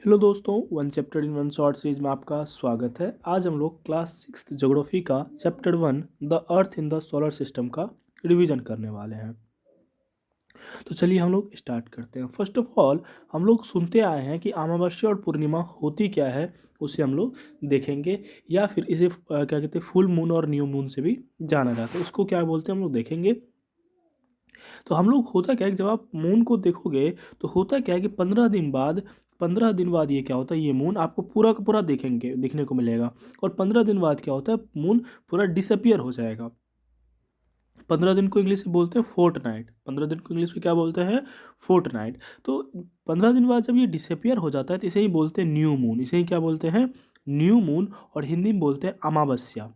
Hello दोस्तों, one chapter in one short series में आपका स्वागत है। आज हम लोग क्लास 6 ज्योग्राफी का chapter 1 the earth in the solar system का रिवीजन करने वाले हैं। तो चलिए हम लोग स्टार्ट करते हैं। फर्स्ट ऑफ ऑल हम लोग सुनते आए हैं कि अमावस्या और पूर्णिमा होती क्या है, उसे हम लोग देखेंगे। या फिर इसे क्या कहते हैं, फुल मून और न्यू मून से भी जाना जाता है। उसको क्या बोलते हैं हम लोग देखेंगे। तो हम लोग होता क्या है कि जब आप मून को देखोगे तो होता क्या है कि 15 दिन बाद ये क्या होता है, ये मून आपको पूरा का पूरा देखने को मिलेगा। और 15 दिन बाद क्या होता है, मून पूरा डिसअपियर हो जाएगा। 15 दिन को इंग्लिश में बोलते हैं फोर्ट नाइट। 15 दिन को इंग्लिश में क्या बोलते हैं, फोर्ट नाइट। तो 15 दिन बाद जब ये डिसअपियर हो जाता है तो इसे ही बोलते हैं न्यू मून। इसे ही क्या बोलते हैं, न्यू मून। और हिंदी में बोलते हैं अमावस्या।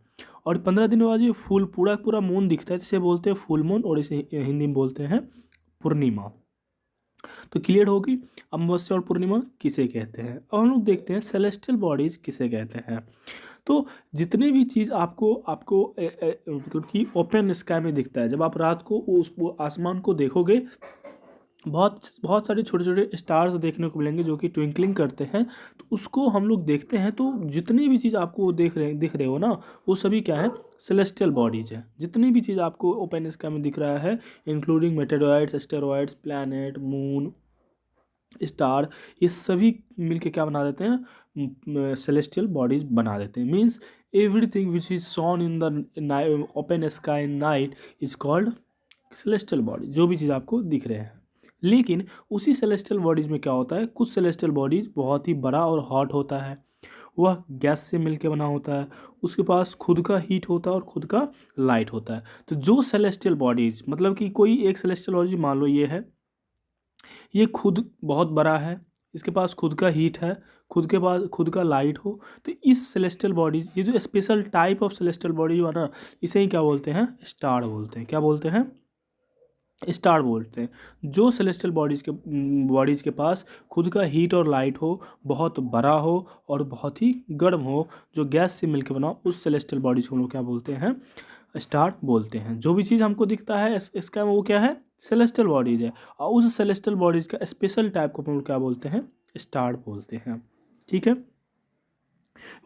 और 15 दिन बाद ये फुल पूरा पूरा मून दिखता है, इसे बोलते हैं फुल मून। और इसे हिंदी में बोलते हैं पूर्णिमा। तो क्लियर होगी अमावस्या और पूर्णिमा किसे कहते हैं। अब हम लोग देखते हैं सेलेस्टियल बॉडीज किसे कहते हैं। तो जितनी भी चीज़ आपको आपको मतलब कि ओपन स्काई में दिखता है, जब आप रात को वो आसमान को देखोगे, बहुत बहुत सारे छोटे छोटे स्टार्स देखने को मिलेंगे जो कि ट्विंकलिंग करते हैं। तो उसको हम लोग देखते हैं, तो जितनी भी चीज़ आपको दिख रहे हो ना, वो सभी क्या है, सेलेस्टियल बॉडीज है। जितनी भी चीज़ आपको ओपन स्काई में दिख रहा है, including meteoroids, asteroids, planet, moon, star, ये सभी मिलके क्या बना देते हैं, सेलेस्टियल बॉडीज बना देते हैं। Means everything which is seen in the open sky night is called celestial body. जो भी चीज़ आपको दिख रहे हैं, लेकिन उसी सेलेस्टियल बॉडीज में क्या होता है, कुछ सेलेस्टियल बॉडीज बहुत ही बड़ा और हॉट होता है, वह गैस से मिलके बना होता है, उसके पास खुद का हीट होता है और खुद का लाइट होता है। तो जो सेलेस्टियल बॉडीज, मतलब कि कोई एक सेलेस्टियल बॉडी मान लो ये है, ये खुद बहुत बड़ा है, इसके पास खुद का हीट है, खुद के पास खुद का लाइट हो, तो इस सेलेस्टियल बॉडीज, ये जो special type of celestial body है ना, इसे ही क्या बोलते हैं, स्टार बोलते हैं। क्या बोलते हैं, स्टार बोलते हैं। जो सेलेस्टियल बॉडीज़ के पास खुद का हीट और लाइट हो, बहुत बड़ा हो और बहुत ही गर्म हो, जो गैस से मिलकर बना हो, उस सेलेस्टियल बॉडीज़ को हम लोग क्या बोलते हैं, स्टार बोलते हैं। जो भी चीज़ हमको दिखता है इसका वो क्या है, सेलेस्टियल बॉडीज़ है। और उस सेलेस्टियल बॉडीज़ का स्पेशल टाइप को हम लोग क्या बोलते हैं, स्टार बोलते हैं। ठीक है।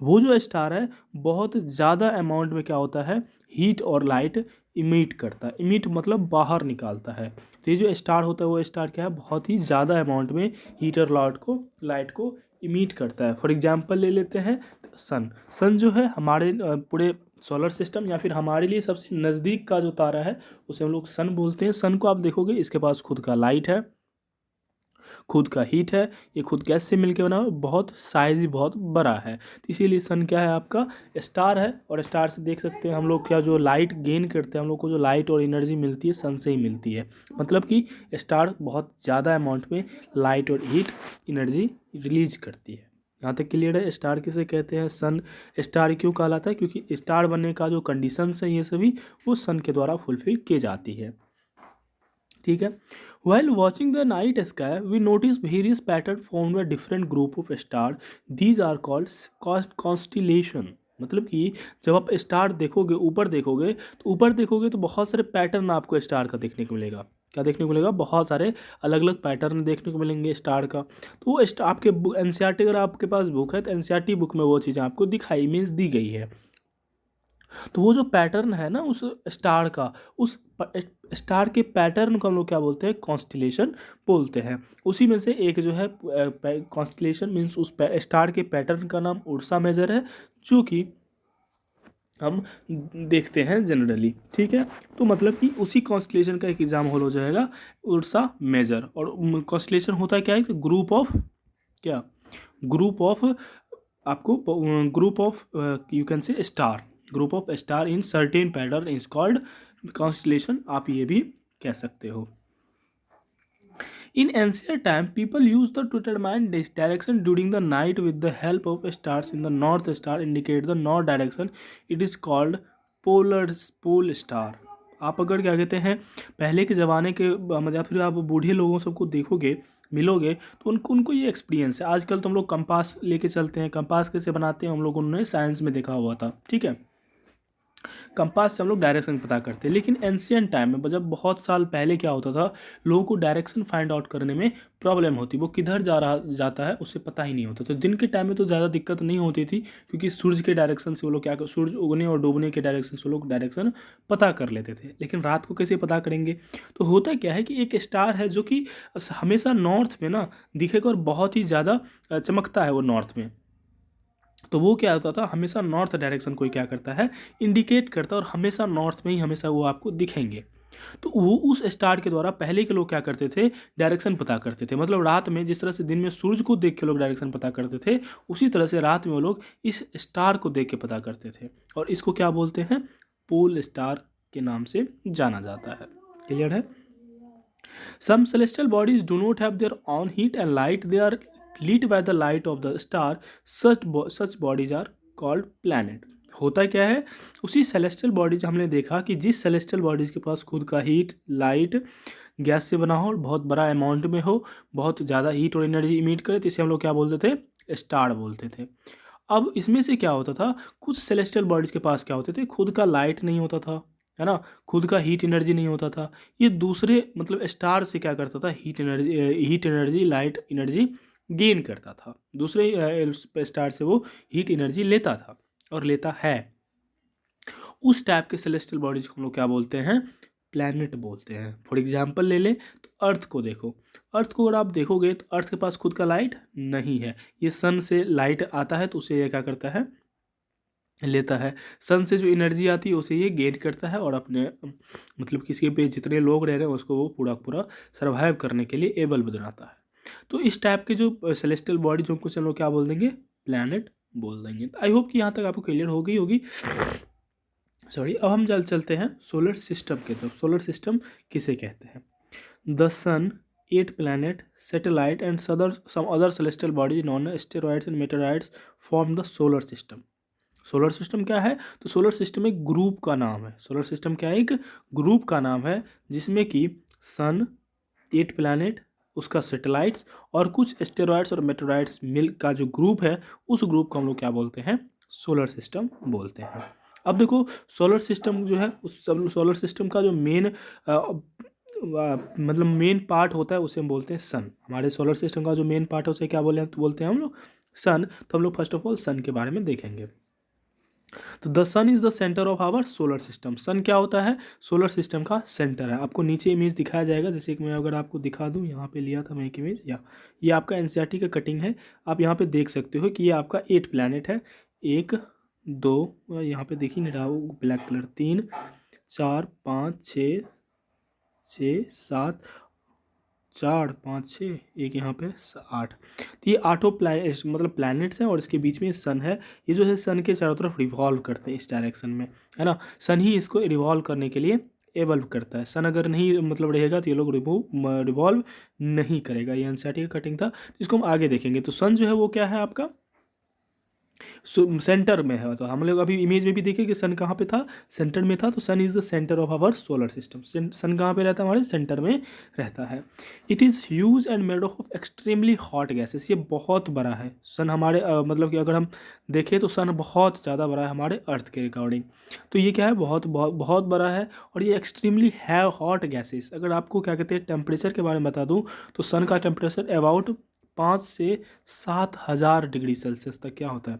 वो जो स्टार है बहुत ज़्यादा अमाउंट में क्या होता है, हीट और लाइट इमिट करता है। इमिट मतलब बाहर निकालता है। तो ये जो स्टार होता है वो स्टार क्या है, बहुत ही ज़्यादा अमाउंट में हीट और लाइट को इमिट करता है। फॉर एग्जांपल ले लेते हैं सन। सन जो है हमारे पूरे सोलर सिस्टम या फिर हमारे लिए सबसे नज़दीक का जो तारा है, उसे हम लोग सन बोलते हैं। सन को आप देखोगे, इसके पास खुद का लाइट है, खुद का हीट है, ये खुद गैस से मिलकर बना हुआ है, बहुत साइज ही बहुत बड़ा है। तो इसीलिए सन क्या है, आपका स्टार है। और स्टार से देख सकते हैं हम लोग क्या, जो लाइट गेन करते हैं, हम लोग को जो लाइट और एनर्जी मिलती है सन से ही मिलती है। मतलब कि स्टार बहुत ज़्यादा अमाउंट में लाइट और हीट एनर्जी रिलीज करती है। यहाँ तक क्लियर है। स्टार किसे कहते हैं, सन स्टार क्यों कहलाता है, क्योंकि स्टार बनने का जो कंडीशंस है ये सभी, वो सन के द्वारा फुलफिल की जाती है। ठीक है। While watching the night sky, we notice various patterns formed by different group of stars. These are called constellation. मतलब कि जब आप स्टार देखोगे, ऊपर देखोगे तो बहुत सारे पैटर्न आपको स्टार का देखने को मिलेगा। क्या देखने को मिलेगा, बहुत सारे अलग अलग पैटर्न देखने को मिलेंगे स्टार का। तो वो आपके एनसीईआरटी, अगर आपके पास बुक है तो एनसीईआरटी बुक में वो चीज़ें आपको दिखाई मीन्स दी गई है। तो वो जो पैटर्न है ना उस स्टार का, उस स्टार के पैटर्न को हम लोग क्या बोलते हैं, कॉन्स्टिलेशन बोलते हैं। उसी में से एक जो है कॉन्स्टिलेशन मीन्स उस स्टार के पैटर्न का नाम उर्सा मेजर है, जो कि हम देखते हैं जनरली। ठीक है। तो मतलब कि उसी कॉन्स्टिलेशन का एक एग्जाम्पल हो जाएगा उर्सा मेजर। और कॉन्स्टिलेशन होता है क्या है, ग्रुप ऑफ क्या, ग्रुप ऑफ आपको group of you can say star, group of star in certain pattern is called constellation, आप ये भी कह सकते हो। In ancient time, people used to determine this direction during the night with the help of stars in the north star indicate the north direction. It is called pole star. आप अगर क्या कहते हैं, पहले के ज़माने के या फिर आप बूढ़े लोगों सबको देखोगे, मिलोगे, तो उनको ये एक्सपीरियंस है। आजकल तो हम लोग कंपास लेके चलते हैं। कंपास कैसे बनाते हैं हम लोग, उन्होंने साइंस में देखा हुआ था। ठीक है। कंपास से हम लोग डायरेक्शन पता करते हैं। लेकिन एंशियंट टाइम में जब बहुत साल पहले क्या होता था, लोगों को डायरेक्शन फाइंड आउट करने में प्रॉब्लम होती, वो किधर जाता है उसे पता ही नहीं होता। तो दिन के टाइम में तो ज़्यादा दिक्कत नहीं होती थी, क्योंकि सूरज के डायरेक्शन से वो लोग सूरज उगने और डूबने के डायरेक्शन से वो लोग डायरेक्शन पता कर लेते थे। लेकिन रात को कैसे पता करेंगे? तो होता क्या है कि एक स्टार है जो कि हमेशा नॉर्थ में ना दिखेगा और बहुत ही ज़्यादा चमकता है वो नॉर्थ में। तो वो क्या होता था, हमेशा नॉर्थ डायरेक्शन को क्या करता है, इंडिकेट करता है, और हमेशा नॉर्थ में ही हमेशा वो आपको दिखेंगे। तो वो उस स्टार के द्वारा पहले के लोग क्या करते थे, डायरेक्शन पता करते थे। मतलब रात में जिस तरह से दिन में सूरज को देख के लोग डायरेक्शन पता करते थे, उसी तरह से रात में वो लोग इस स्टार को देख के पता करते थे। और इसको क्या बोलते हैं, पोल स्टार के नाम से जाना जाता है। क्लियर है? Some celestial bodies do not have their own heat and light. They are lit by the light of the star. Such bodies are called planet. होता क्या है, उसी सेलेस्टियल बॉडीज हमने देखा कि जिस सेलेस्टियल बॉडीज के पास खुद का हीट, लाइट, गैस से बना हो, बहुत बड़ा अमाउंट में हो, बहुत ज़्यादा हीट और एनर्जी इमिट करे, तो इसे हम लोग क्या बोलते थे, स्टार बोलते थे। अब इसमें से क्या होता था, कुछ सेलेस्टियल बॉडीज के पास क्या होते थे, खुद का लाइट नहीं होता था, है ना, खुद का हीट एनर्जी नहीं होता था। ये दूसरे मतलब स्टार से क्या करता था, heat energy, light energy gain करता था। दूसरे स्टार से वो हीट एनर्जी लेता था और लेता है। उस टाइप के सेलेस्टियल बॉडीज को हम लोग क्या बोलते हैं, प्लैनेट बोलते हैं। फॉर एग्जाम्पल ले लें तो अर्थ को देखो। अर्थ को अगर आप देखोगे तो अर्थ के पास खुद का लाइट नहीं है। ये सन से लाइट आता है तो उसे ये क्या करता है, लेता है। सन से जो एनर्जी आती है उसे ये गेन करता है और अपने मतलब किसी पे जितने लोग रह रहे हैं उसको वो पूरा पूरा सर्वाइव करने के लिए एबल बनाता है। तो इस टाइप के जो सेलेस्टियल बॉडी जो कुछ हम लोग क्या बोल देंगे, प्लैनेट बोल देंगे। आई होप कि यहाँ तक आपको क्लियर हो गई होगी। सॉरी, अब हम चलते हैं सोलर सिस्टम की तरफ। सोलर सिस्टम किसे कहते हैं? The sun, 8 planet, satellite and some other celestial bodies known as asteroids and meteorites form the solar system. Solar system क्या है? तो सोलर सिस्टम एक ग्रुप का नाम है। सोलर सिस्टम क्या है? एक ग्रुप का नाम है, जिसमें कि सन, 8 प्लैनेट, उसका सैटेलाइट्स और कुछ एस्टेरॉयड्स और मेटेरॉइड्स मिल का जो ग्रुप है, उस ग्रुप को हम लोग क्या बोलते हैं, सोलर सिस्टम बोलते हैं। अब देखो, सोलर सिस्टम जो है, उस सोलर सिस्टम का जो मतलब मेन पार्ट होता है उसे हम बोलते हैं सन। हमारे सोलर सिस्टम का जो मेन पार्ट है उसे क्या बोलते हैं हम लोग, सन। तो हम लोग फर्स्ट ऑफ ऑल सन के बारे में देखेंगे। तो the sun is the centre of our solar system. Sun क्या होता है, सोलर सिस्टम का सेंटर है। आपको नीचे इमेज दिखाया जाएगा, जैसे कि मैं अगर आपको दिखा दूं, यहाँ पे लिया था मैं एक इमेज, या ये आपका एनसीईआरटी का कटिंग है। आप यहाँ पे देख सकते हो कि ये आपका 8 प्लैनेट है। 1 2, यहाँ पे देखिए नहीं रहा वो ब्लैक कलर, 3 4 5 6 6 7, 4 5 6, एक यहाँ पे 8। तो ये 8 मतलब प्लैनेट्स हैं और इसके बीच में सन है। ये जो है सन के चारों तरफ रिवॉल्व करते हैं इस डायरेक्शन में, है ना। सन ही इसको रिवॉल्व करने के लिए एवल्व करता है। सन अगर नहीं मतलब रहेगा तो ये लोग रिवॉल्व नहीं करेगा। ये एनसीईआरटी का कटिंग था, तो इसको हम आगे देखेंगे। तो सन जो है वो क्या है आपका, सेंटर में है। तो हम लोग अभी इमेज में भी देखे कि सन कहाँ पे था, सेंटर में था। तो sun is the centre of our solar system. Sun कहाँ पे रहता है, हमारे सेंटर में रहता है। It is huge and made of extremely hot gases. ये बहुत बड़ा है सन हमारे मतलब कि अगर हम देखें तो सन बहुत ज़्यादा बड़ा है हमारे अर्थ के अकॉर्डिंग। तो ये क्या है, बहुत बहुत बहुत बड़ा है। और ये एक्सट्रीमली है हॉट गैसेस। अगर आपको क्या कहते हैं टेम्परेचर के बारे में बता दूँ, तो सन का टेम्परेचर अबाउट 5 से 7 हज़ार डिग्री सेल्सियस तक क्या होता है,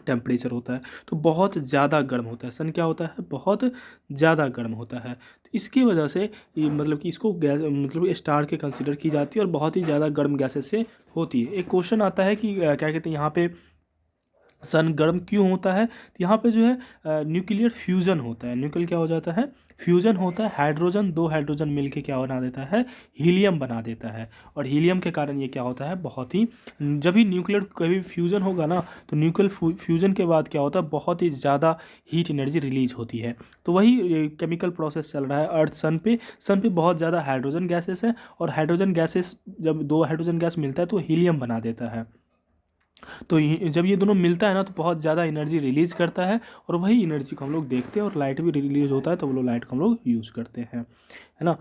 टेम्परेचर होता है। तो बहुत ज़्यादा गर्म होता है सन। क्या होता है, बहुत ज़्यादा गर्म होता है। तो इसकी वजह से ये मतलब कि इसको गैस मतलब स्टार के कंसिडर की जाती है और बहुत ही ज़्यादा गर्म गैसेस से होती है। एक क्वेश्चन आता है कि क्या कहते हैं यहाँ पे सन गर्म क्यों होता है? तो यहाँ पे जो है न्यूक्लियर फ्यूज़न होता है। न्यूक्लियर क्या हो जाता है, फ्यूज़न होता है। हाइड्रोजन, 2 हाइड्रोजन मिलके क्या बना देता है, हीलियम बना देता है। और हीलियम के कारण ये क्या होता है, बहुत ही, जब भी न्यूक्लियर कभी फ्यूज़न होगा ना, तो न्यूक्लियर फ्यूज़न के बाद क्या होता है, बहुत ही ज़्यादा हीट एनर्जी रिलीज होती है। तो वही केमिकल प्रोसेस चल रहा है अर्थ सन पे बहुत ज़्यादा हाइड्रोजन गैसेस हैं। और हाइड्रोजन गैसेस, जब 2 हाइड्रोजन गैस मिलता है तो हीलियम बना देता है। तो जब ये दोनों मिलता है ना, तो बहुत ज़्यादा एनर्जी रिलीज करता है। और वही एनर्जी को हम लोग देखते हैं और लाइट भी रिलीज होता है, तो वो लोग लाइट को हम लोग यूज़ करते हैं, है ना।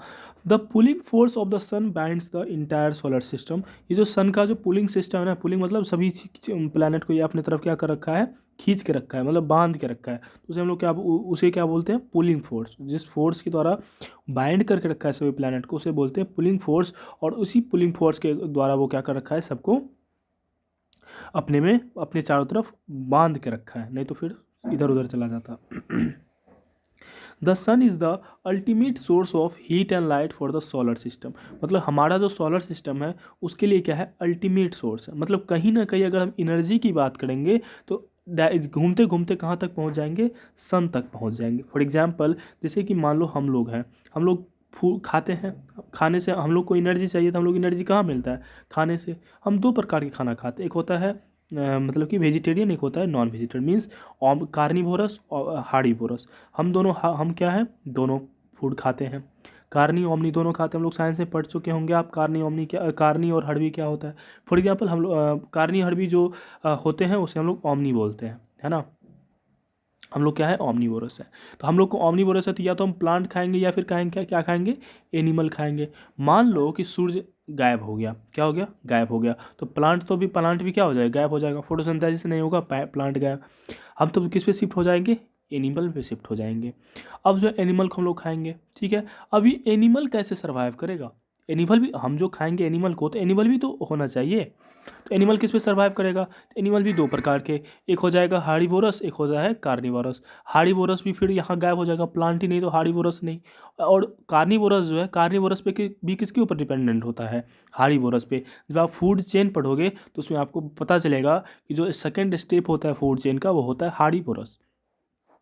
The pulling force of the sun binds the entire solar system. ये जो सन का जो पुलिंग सिस्टम है ना, पुलिंग मतलब सभी प्लैनेट को ये अपने तरफ क्या कर रखा है, खींच के रखा है, मतलब बांध के रखा है, तो उसे हम लोग क्या उसे क्या बोलते हैं, पुलिंग फोर्स। जिस फोर्स के द्वारा बाइंड करके रखा है सभी प्लैनेट को उसे बोलते हैं पुलिंग फोर्स। और उसी पुलिंग फोर्स के द्वारा वो क्या कर रखा है, सबको अपने में अपने चारों तरफ बांध के रखा है, नहीं तो फिर इधर उधर चला जाता। The sun is the ultimate source of heat and light for the solar system. मतलब हमारा जो सोलर सिस्टम है उसके लिए क्या है, अल्टीमेट सोर्स है। मतलब कहीं ना कहीं अगर हम एनर्जी की बात करेंगे तो घूमते घूमते कहाँ तक पहुँच जाएंगे, सन तक पहुँच जाएंगे। फॉर एग्जाम्पल जैसे कि मान लो हम लोग हैं, हम लोग खाते हैं, खाने से हम लोग को एनर्जी चाहिए, तो हम लोग एनर्जी कहाँ मिलता है, खाने से। हम दो प्रकार के खाना खाते हैं, एक होता है मतलब कि वेजिटेरियन, एक होता है नॉन वेजिटेरियन, मीन्स कार्निवोरस और हार्डीवोरस। हम दोनों हम क्या है, दोनों फूड खाते हैं, कार्नी ओमनी दोनों खाते हैं। हम लोग साइंस में पढ़ चुके होंगे आप, कार्नी ओमनी क्या, कार्नी और हड़बी क्या होता है। फॉर एग्जाम्पल हम लोग कार्नी हड़बी जो होते हैं उसे हम लोग ओमनी बोलते हैं, है ना। हम लोग क्या है, ओमनीवोरस है। तो हम लोग को ओमनीवोरस है तो या तो हम प्लांट खाएंगे या फिर खाएंगे क्या, क्या खाएंगे, एनिमल खाएंगे। मान लो कि सूर्य गायब हो गया, क्या हो गया, गायब हो गया, तो प्लांट भी क्या हो जाएगा, गायब हो जाएगा, फोटोसिंथेसिस नहीं होगा, प्लांट गायब। हम तो किस पे शिफ्ट हो जाएंगे, एनिमल पे शिफ्ट हो जाएंगे। अब जो एनिमल को हम लोग खाएंगे, ठीक है। अभी एनिमल कैसे सर्वाइव करेगा, एनिमल भी हम जो खाएंगे एनिमल को, तो एनिमल भी तो होना चाहिए। तो एनिमल किस पे सर्वाइव करेगा, तो एनिमल भी दो प्रकार के, एक हो जाएगा हार्डीवोरस, एक हो जाएगा कार्निवोरस। हार्डीवोरस भी फिर यहाँ गायब हो जाएगा, प्लांट ही नहीं तो हार्डीवोरस नहीं। और कार्निवोरस जो है, कार्निवोरस पे भी किसके ऊपर डिपेंडेंट होता है, हार्डीवोरस पे। जब आप फूड चेन पढ़ोगे तो उसमें आपको पता चलेगा कि जो सेकेंड स्टेप होता है फूड चेन का वो होता है हार्डीवोरस।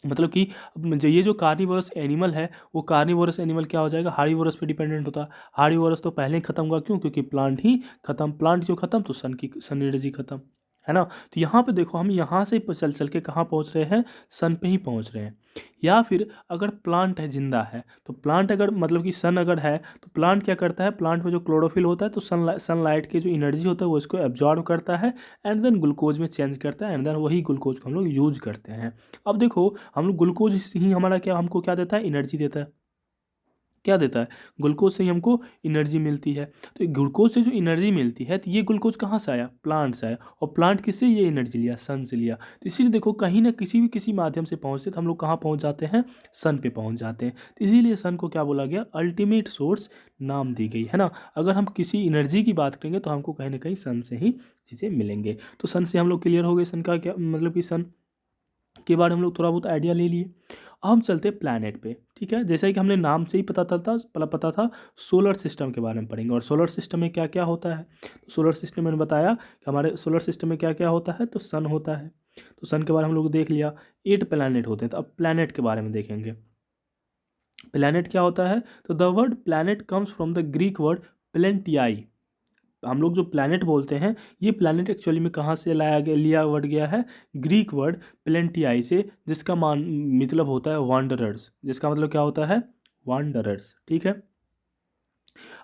मतलब कि जो ये जो कार्निवोरस एनिमल है वो कार्निवोरस एनिमल क्या हो जाएगा, हार्डीवोरस पे डिपेंडेंट होता है। हार्डीवोरस तो पहले ही खत्म हुआ, क्यों, क्योंकि प्लांट ही खत्म, प्लांट जो खत्म तो सन एनर्जी खत्म, है ना। तो यहाँ पे देखो हम यहाँ से चल चल के कहाँ पहुँच रहे हैं, सन पे ही पहुँच रहे हैं। या फिर अगर प्लांट है, जिंदा है, तो प्लांट अगर मतलब कि सन अगर है तो प्लांट क्या करता है, प्लांट में जो क्लोरोफिल होता है तो सनलाइट के जो एनर्जी होता है वो इसको एब्जॉर्ब करता है एंड देन ग्लूकोज में चेंज करता है एंड देन वही ग्लूकोज को हम लोग यूज करते हैं। अब देखो हम लोग ग्लूकोज ही हमारा क्या, हमको क्या देता है, एनर्जी देता है। क्या देता है, ग्लूकोज से ही हमको एनर्जी मिलती है। तो ग्लूकोज से जो एनर्जी मिलती है तो ये ग्लूकोज कहाँ से आया, प्लांट से आया। और प्लांट किससे ये एनर्जी लिया, सन से लिया। तो इसीलिए देखो कहीं ना किसी माध्यम से पहुँचते तो हम लोग कहाँ पहुँच जाते हैं, सन पे पहुँच जाते हैं। तो इसीलिए सन को क्या बोला गया, अल्टीमेट सोर्स नाम दी गई, है ना। अगर हम किसी एनर्जी की बात करेंगे तो हमको कहीं ना कहीं सन से ही चीज़ें मिलेंगे। तो सन से हम लोग क्लियर हो गए, सन का क्या मतलब कि सन के बारे में हम लोग थोड़ा बहुत आइडिया ले लिए। अब हम चलते हैं प्लैनेट पे, ठीक है। जैसा कि हमने नाम से ही पता था सोलर सिस्टम के बारे में पढ़ेंगे। और सोलर सिस्टम में क्या क्या होता है, तो सोलर सिस्टम मैंने बताया कि हमारे सोलर सिस्टम में क्या क्या होता है, तो सन होता है। तो सन के बारे में हम लोग देख लिया, 8 प्लैनेट होते हैं। तो अब प्लैनेट के बारे में देखेंगे। प्लैनेट क्या होता है, तो the word planet comes from the Greek word planetai. हम लोग जो प्लैनेट बोलते हैं ये प्लैनेट एक्चुअली में कहाँ से लिया वर्ड गया है, ग्रीक वर्ड प्लेंटियाई से, जिसका मतलब होता है वांडरर्स, जिसका मतलब क्या होता है, वांडरर्स, ठीक है।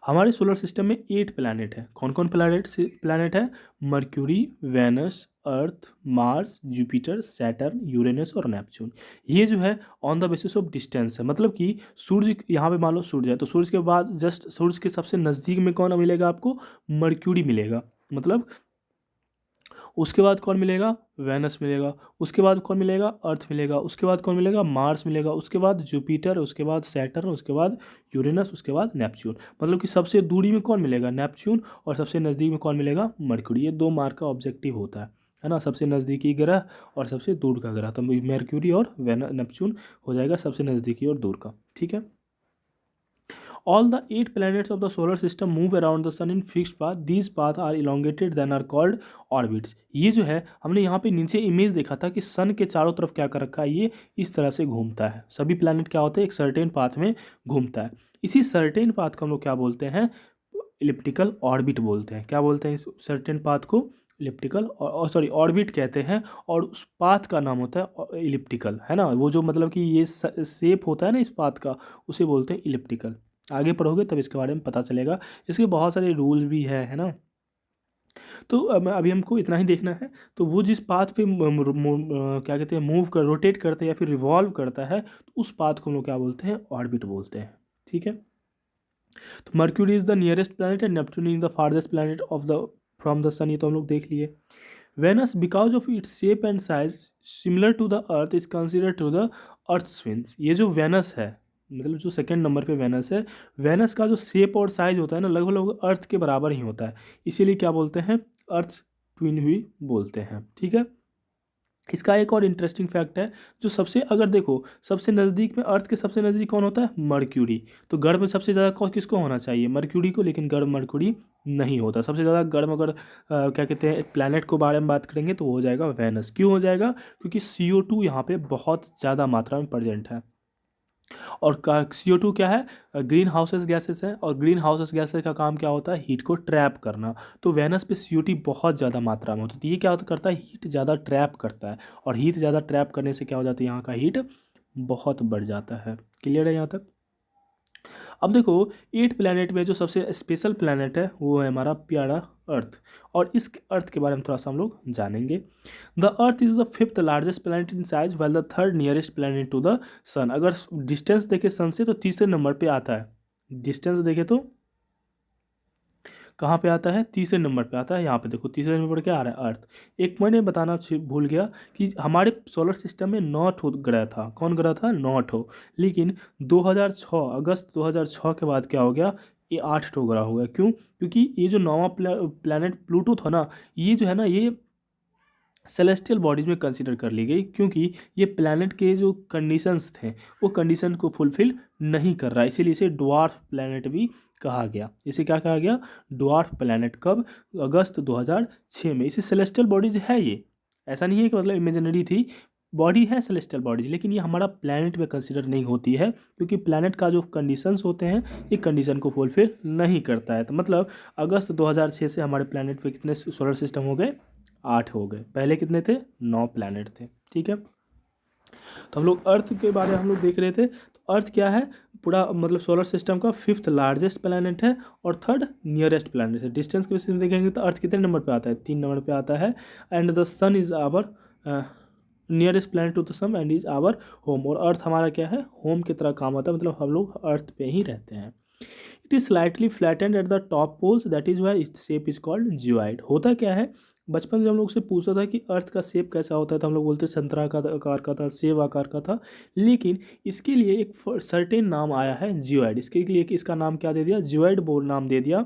हमारे सोलर सिस्टम में 8 प्लैनेट है। कौन कौन प्लैनेट है, मर्क्यूरी, वेनस, अर्थ, मार्स, जुपिटर, सैटर्न, यूरेनस और नेपच्यून। ये जो है on the basis of distance है, मतलब कि सूर्य यहाँ पे मान लो सूर्य है तो सूर्य के बाद जस्ट सूर्य के सबसे नज़दीक में कौन मिलेगा आपको, मर्क्यूरी मिलेगा। मतलब उसके बाद कौन मिलेगा, वेनस मिलेगा। उसके बाद कौन मिलेगा, अर्थ मिलेगा। उसके बाद कौन मिलेगा, मार्स मिलेगा। उसके बाद जुपिटर, उसके बाद सैटर्न, उसके बाद यूरेनस, उसके बाद नेपच्यून। मतलब कि सबसे दूरी में कौन मिलेगा, नेपच्यून। और सबसे नज़दीक में कौन मिलेगा, मर्क्यूरी। ये 2 मार्क का ऑब्जेक्टिव होता है ना, सबसे नज़दीकी ग्रह और सबसे दूर का ग्रह। तो मर्क्यूरी और नेपच्यून हो जाएगा सबसे नज़दीकी और दूर का, ठीक है। All the 8 planets of the solar system move around the sun in fixed path. These paths are elongated than are called orbits. ये जो है हमने यहाँ पे नीचे इमेज देखा था कि सन के चारों तरफ क्या कर रखा है, ये इस तरह से घूमता है। सभी प्लैनेट क्या होते हैं, एक सर्टेन पाथ में घूमता है। इसी सर्टेन पाथ को हम लोग क्या बोलते हैं, इलिप्टिकल ऑर्बिट बोलते हैं। क्या बोलते हैं इस सर्टेन पाथ को, इलिप्टिकल और सॉरी ऑर्बिट कहते हैं। और उस पाथ का नाम होता है इलिप्टिकल, है ना। वो जो मतलब कि ये शेप होता है ना इस पाथ का, उसे बोलते हैं इलिप्टिकल। आगे पढ़ोगे तब इसके बारे में पता चलेगा। इसके बहुत सारे रूल भी है ना। तो अभी हमको इतना ही देखना है। तो वो जिस पाथ पे क्या कहते हैं, रोटेट करते हैं या फिर रिवॉल्व करता है, तो उस पाथ को हम लोग क्या बोलते हैं, ऑर्बिट बोलते हैं, ठीक है। तो Mercury is the nearest planet and Neptune is the farthest planet of the from the sun, ये तो हम लोग देख लिए। Venus because of its shape and size similar to the earth is consider to the earth twins. ये जो Venus है, मतलब जो सेकंड नंबर पे वेनस है, वेनस का जो शेप और साइज होता है ना, लगभग लगभग अर्थ के बराबर ही होता है, इसीलिए क्या बोलते हैं, अर्थ ट्विन भी बोलते हैं। ठीक है। इसका एक और इंटरेस्टिंग फैक्ट है, जो सबसे, अगर देखो सबसे नज़दीक में, अर्थ के सबसे नज़दीक कौन होता है, मर्क्यूरी। तो गर्म में सबसे ज़्यादा किसको होना चाहिए, मर्क्यूरी को, लेकिन गर्म मर्क्यूरी नहीं होता। सबसे ज़्यादा गर्म अगर क्या कहते हैं प्लैनेट को बारे में बात करेंगे तो हो जाएगा वेनस। क्यों हो जाएगा, क्योंकि CO2 यहाँ पे बहुत ज़्यादा मात्रा में प्रेजेंट है। और CO2 क्या है, ग्रीन हाउसेस गैसेस है, और ग्रीन हाउसेस गैसेस का काम क्या होता है, हीट को ट्रैप करना। तो वेनस पे CO2 बहुत ज़्यादा मात्रा में होता है, तो ये क्या करता है, हीट ज़्यादा ट्रैप करता है, और हीट ज़्यादा ट्रैप करने से क्या हो जाता है, यहाँ का हीट बहुत बढ़ जाता है। क्लियर है यहाँ तक। अब देखो 8 प्लैनेट में जो सबसे स्पेशल प्लैनेट है वो है हमारा प्यारा अर्थ, और इस अर्थ के बारे में थोड़ा सा हम लोग जानेंगे। The earth is the fifth largest planet in size well the third nearest planet to the sun. अगर डिस्टेंस देखे सन से तो तीसरे नंबर पे आता है, डिस्टेंस देखे तो कहाँ पे आता है, तीसरे नंबर पे आता है। यहाँ पे देखो तीसरे नंबर पर क्या आ रहा है, अर्थ। एक मैंने बताना भूल गया कि हमारे सोलर सिस्टम में 9 ठो ग्रह था। कौन ग्रह था, 9 ठो। लेकिन 2006 अगस्त 2006 के बाद क्या हो गया, ये 8 ठो ग्रह हो गया। क्यों, क्योंकि ये जो नौवां प्लैनेट प्लूटो था ना, ये जो है ना, ये सेलेस्टियल बॉडीज में कंसीडर कर ली गई, क्योंकि ये प्लैनेट के जो कंडीशंस थे वो कंडीशन को फुलफिल नहीं कर रहा, इसीलिए इसे ड्वार्फ प्लैनेट भी कहा गया। इसे क्या कहा गया, ड्वार्फ प्लैनेट। कब, अगस्त 2006 में। इसे सेलेस्टियल बॉडीज है ये, ऐसा नहीं है कि मतलब इमेजिनरी थी, बॉडी है सेलेस्टियल बॉडीज, लेकिन ये हमारा प्लैनेट में कंसीडर नहीं होती है, क्योंकि प्लैनेट का जो कंडीशंस होते हैं ये कंडीशन को फुलफिल नहीं करता है। तो मतलब अगस्त 2006 से हमारे प्लैनेट पे कितने सोलर सिस्टम हो गए, 8 हो गए। पहले कितने थे, 9 प्लैनेट थे। ठीक है। तो हम लोग अर्थ के बारे में हम लोग देख रहे थे। तो अर्थ क्या है, पूरा मतलब सोलर सिस्टम का फिफ्थ लार्जेस्ट प्लैनेट है और थर्ड नियरेस्ट प्लैनेट है। डिस्टेंस के बेसिस में देखेंगे तो अर्थ कितने नंबर पे आता है, 3 नंबर पे आता है। And the sun is our nearest planet to the sun and is our home. और अर्थ हमारा क्या है, होम की तरह काम आता है, मतलब हम लोग अर्थ पे ही रहते हैं। It is slightly flattened at the top poles, that is why its shape is called geoid. होता क्या है, बचपन में हम लोग से पूछता था कि अर्थ का शेप कैसा होता है, तो हम लोग बोलते संतरा का आकार का था, सेब आकार का था। लेकिन इसके लिए एक सर्टेन नाम आया है, जियोइड। इसके लिए इसका नाम क्या दे दिया, जियोइड बोल नाम दे दिया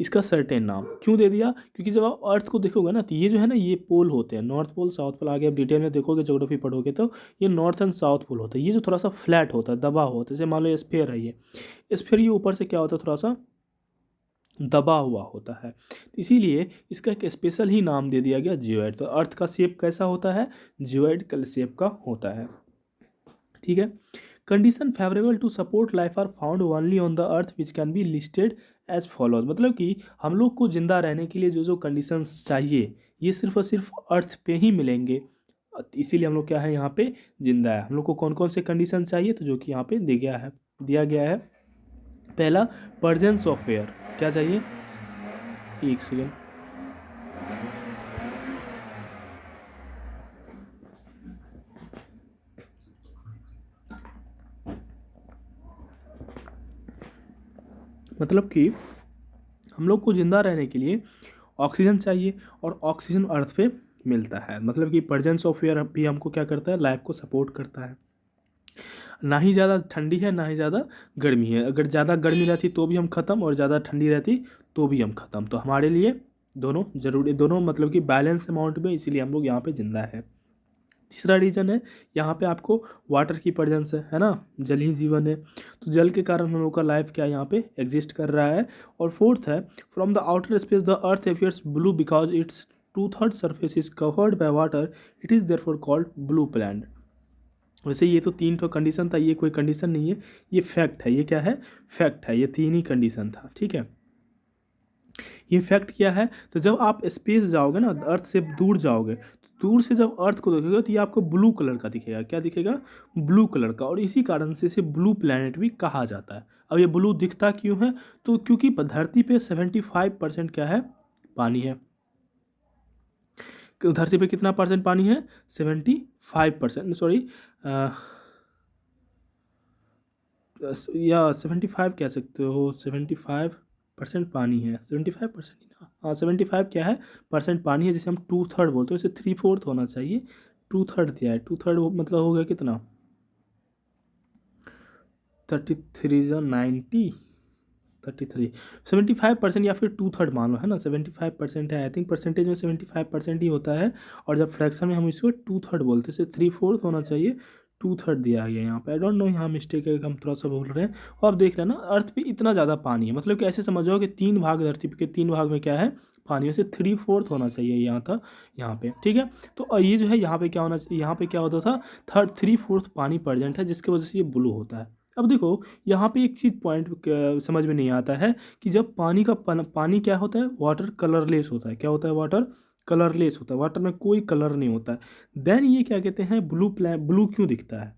इसका। सर्टेन नाम क्यों दे दिया, क्योंकि जब आप अर्थ को देखोगे ना, तो ये जो है ना, ये पोल होते हैं, नॉर्थ पोल साउथ पोल। आगे आप डिटेल में देखोगे, ज्योग्राफी पढ़ोगे तो ये नॉर्थ एंड साउथ पोल होता है। ये जो थोड़ा सा फ्लैट होता है, दबा होता है, जैसे मान लो स्फीयर है, ये स्फीयर, ये ऊपर से क्या होता है, थोड़ा सा दबा हुआ होता है। तो इसीलिए इसका एक स्पेशल ही नाम दे दिया गया, जियोइड। तो अर्थ का शेप कैसा होता है, जियोइड शेप का होता है। ठीक है। Condition favourable to support life are found only on the earth which can be listed as follows. मतलब कि हम लोग को जिंदा रहने के लिए जो जो कंडीशंस चाहिए, ये सिर्फ और सिर्फ अर्थ पे ही मिलेंगे। इसीलिए हम लोग क्या है, यहाँ पे जिंदा है। हम लोग को कौन कौन से कंडीशन चाहिए, तो जो कि यहाँ पे दिया गया है। पहला, प्रेजेंस ऑफ एयर। क्या चाहिए, एक सेकेंड। मतलब कि हम लोग को जिंदा रहने के लिए ऑक्सीजन चाहिए, और ऑक्सीजन अर्थ पे मिलता है। मतलब कि प्रेजेंस ऑफ एयर भी हमको क्या करता है, लाइफ को सपोर्ट करता है। ना ही ज़्यादा ठंडी है, ना ही ज़्यादा गर्मी है। अगर ज़्यादा गर्मी रहती तो भी हम ख़त्म, और ज़्यादा ठंडी रहती तो भी हम ख़त्म। तो हमारे लिए दोनों जरूरी, दोनों मतलब कि बैलेंस अमाउंट में, इसीलिए हम लोग यहाँ पे जिंदा है। तीसरा रीजन है, यहाँ पे आपको वाटर की प्रेजेंस है ना, जल ही जीवन है, तो जल के कारण हम लोग का लाइफ क्या यहाँ पे एग्जिस्ट कर रहा है। और फोर्थ है, from the outer space the earth appears blue because it's 2/3 surface is covered by water, it is therefore called blue planet. वैसे ये तो 3 ठो कंडीशन था, ये कोई कंडीशन नहीं है, ये फैक्ट है। ये क्या है, फैक्ट है, ये 3 ही कंडीशन था। ठीक है। ये फैक्ट क्या है, तो जब आप स्पेस जाओगे ना, अर्थ से दूर जाओगे, तो दूर से जब अर्थ को देखोगे तो ये आपको ब्लू कलर का दिखेगा। क्या दिखेगा, ब्लू कलर का। और इसी कारण से इसे ब्लू प्लैनेट भी कहा जाता है। अब ये ब्लू दिखता क्यों है, तो क्योंकि धरती पे 75% क्या है, पानी है। धरती पे कितना परसेंट पानी है, 75%, सॉरी, या 75 कह सकते हो, 75% पानी है, 75% ही ना, हाँ 75 क्या है परसेंट पानी है, जिसे हम 2/3 बोलते हैं, इसे 3/4 होना चाहिए। 2/3 दिया है, 2/3 मतलब हो गया कितना 33 33 75% या फिर 2/3 मान लो, है ना। 75% है, आई थिंक परसेंटेज में 75% ही होता है, और जब फ्रैक्शन में हम इसको 2/3 बोलते हैं, इसे 3/4 होना चाहिए। 2/3 दिया गया यहाँ पे, आई डोंट नो यहाँ मिस्टेक है, हम थोड़ा सा भूल रहे हैं। और अब देख लेना अर्थ पे इतना ज़्यादा पानी है, मतलब कि ऐसे समझो कि 3 भाग धरती के 3 भाग में क्या है पानी, में से 3/4 होना चाहिए यहाँ था, यहाँ पे, ठीक है। तो ये जो है यहाँ पे क्या होना चाहिए, यहाँ पे क्या होता था 3/4 पानी प्रेजेंट है, जिसकी वजह से ये ब्लू होता है। अब देखो यहाँ पे एक चीज़ पॉइंट समझ में नहीं आता है कि जब पानी क्या होता है, वाटर कलरलेस होता है। क्या होता है, वाटर कलरलेस होता है, वाटर में कोई कलर नहीं होता है। देन ये क्या कहते हैं, ब्लू क्यों दिखता है।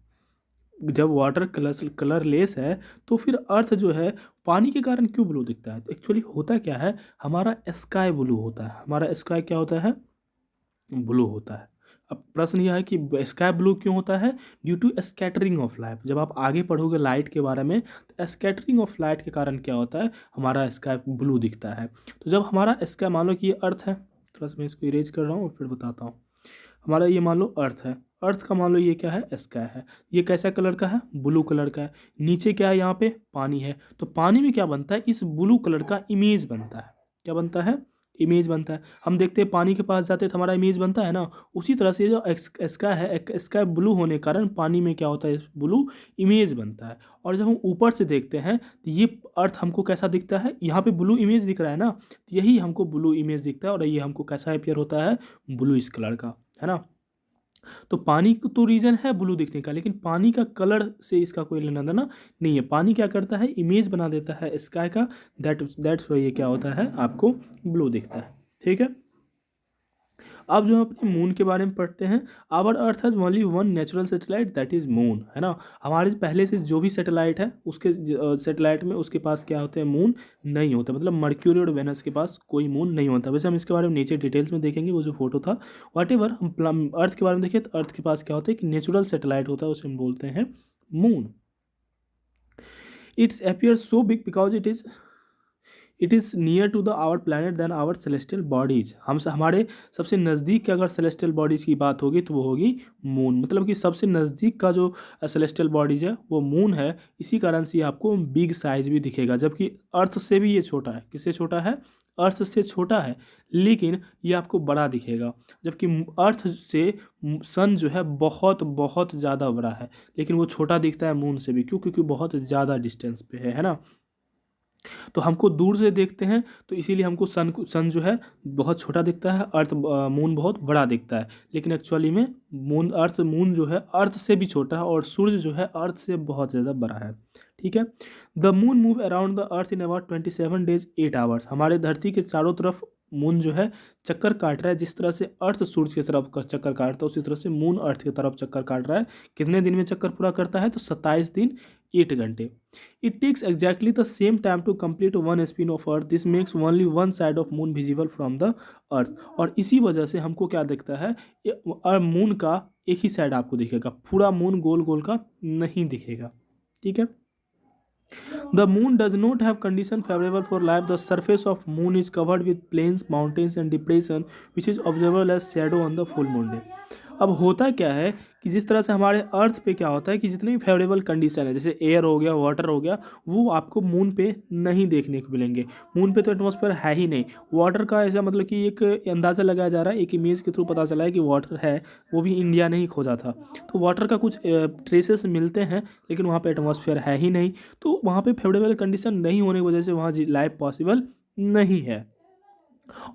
जब वाटर कलरलेस है तो फिर अर्थ जो है पानी के कारण क्यों ब्लू दिखता है। तो एक्चुअली होता क्या है, हमारा स्काई ब्लू होता है, हमारा स्काई क्या होता है, ब्लू होता है। अब प्रश्न यह है कि स्काई ब्लू क्यों होता है, due to scattering of light. जब आप आगे पढ़ोगे लाइट के बारे में, तो स्कैटरिंग ऑफ लाइट के कारण क्या होता है, हमारा स्काई ब्लू दिखता है। तो जब हमारा स्काई, मान लो कि ये अर्थ है, थोड़ा सा मैं इसको इरेज कर रहा हूँ और फिर बताता हूँ। हमारा ये मान लो अर्थ है, अर्थ का मान लो ये क्या है, स्काई है। ये कैसा कलर का है, ब्लू कलर का है। नीचे क्या है, यहाँ पे पानी है। तो पानी में क्या बनता है, इस ब्लू कलर का इमेज बनता है। क्या बनता है, इमेज बनता है। हम देखते हैं पानी के पास जाते हैं तो हमारा इमेज बनता है ना। उसी तरह से जो स्काई है, स्काई ब्लू होने के कारण पानी में क्या होता है, ब्लू इमेज बनता है। और जब हम ऊपर से देखते हैं तो ये अर्थ हमको कैसा दिखता है, यहाँ पे ब्लू इमेज दिख रहा है ना, तो यही हमको ब्लू इमेज दिखता है, और ये हमको कैसा अपियर होता है, ब्लू इस कलर का, है ना। तो पानी तो रीजन है ब्लू दिखने का, लेकिन पानी का कलर से इसका कोई लेना देना नहीं है। पानी क्या करता है, इमेज बना देता है स्काई का, दैट्स वाई ये क्या होता है, आपको ब्लू दिखता है, ठीक है। अब जो हम अपने मून के बारे में पढ़ते हैं, our earth has only one natural satellite, that is moon, है ना। हमारे पहले से जो भी सैटेलाइट है उसके सैटेलाइट में उसके पास क्या होते हैं, मून नहीं होता। मतलब मर्क्यूरी और वेनस के पास कोई मून नहीं होता। वैसे हम इसके बारे में नीचे डिटेल्स में देखेंगे, वो जो फोटो था। वट एवर हम अर्थ के बारे में देखें तो अर्थ के पास क्या होता है कि नेचुरल सैटेलाइट होता है, उसे हम बोलते हैं moon. It's appear so big because it is near to the our planet than our celestial bodies. हमारे सबसे नज़दीक की अगर सेलेस्टियल बॉडीज़ की बात होगी तो वो होगी मून। मतलब कि सबसे नज़दीक का जो सेलेस्टियल बॉडीज है वो मून है। इसी कारण से आपको बिग साइज भी दिखेगा, जबकि अर्थ से भी ये छोटा है। किससे छोटा है, अर्थ से छोटा है, लेकिन ये आपको बड़ा दिखेगा। जबकि अर्थ से सन जो है बहुत बहुत ज़्यादा बड़ा है, लेकिन वो छोटा दिखता है मून से भी। क्यों, क्योंकि बहुत ज़्यादा डिस्टेंस पे है ना। तो हमको दूर से देखते हैं तो इसीलिए हमको सन जो है बहुत छोटा दिखता है, अर्थ मून बहुत बड़ा दिखता है। लेकिन एक्चुअली में मून जो है अर्थ से भी छोटा है, और सूर्य जो है अर्थ से बहुत ज़्यादा बड़ा है, ठीक है। The moon move around the earth in about 27 days 8 hours. हमारे धरती के चारों तरफ मून जो है चक्कर काट रहा है। जिस तरह से अर्थ सूर्य की तरफ चक्कर काटता है, उसी तरह से मून अर्थ की तरफ चक्कर काट रहा है। कितने दिन में चक्कर पूरा करता है, तो 27 दिन 8 घंटे। It takes exactly the same time to complete one spin of earth. This makes only one side of moon visible from the earth. और इसी वजह से हमको क्या दिखता है, मून का एक ही साइड आपको दिखेगा, पूरा मून गोल गोल का नहीं दिखेगा, ठीक है। The moon does not have condition favorable for life. The surface of moon is covered with plains, mountains and depression, which is observable as shadow on the full moon day. अब होता क्या है कि जिस तरह से हमारे अर्थ पे क्या होता है कि जितने भी फेवरेबल कंडीशन है, जैसे एयर हो गया, वाटर हो गया, वो आपको मून पे नहीं देखने को मिलेंगे। मून पे तो एटमॉस्फेयर है ही नहीं। वाटर का ऐसा मतलब कि एक अंदाज़ा लगाया जा रहा है, एक इमेज के थ्रू पता चला है कि वाटर है, वो भी इंडिया ने ही खोजा था। तो वाटर का कुछ ट्रेसेस मिलते हैं, लेकिन वहाँ पे एटमॉस्फेयर है ही नहीं। तो वहाँ पे फेवरेबल कंडीशन नहीं होने की वजह से वहाँ लाइफ पॉसिबल नहीं है।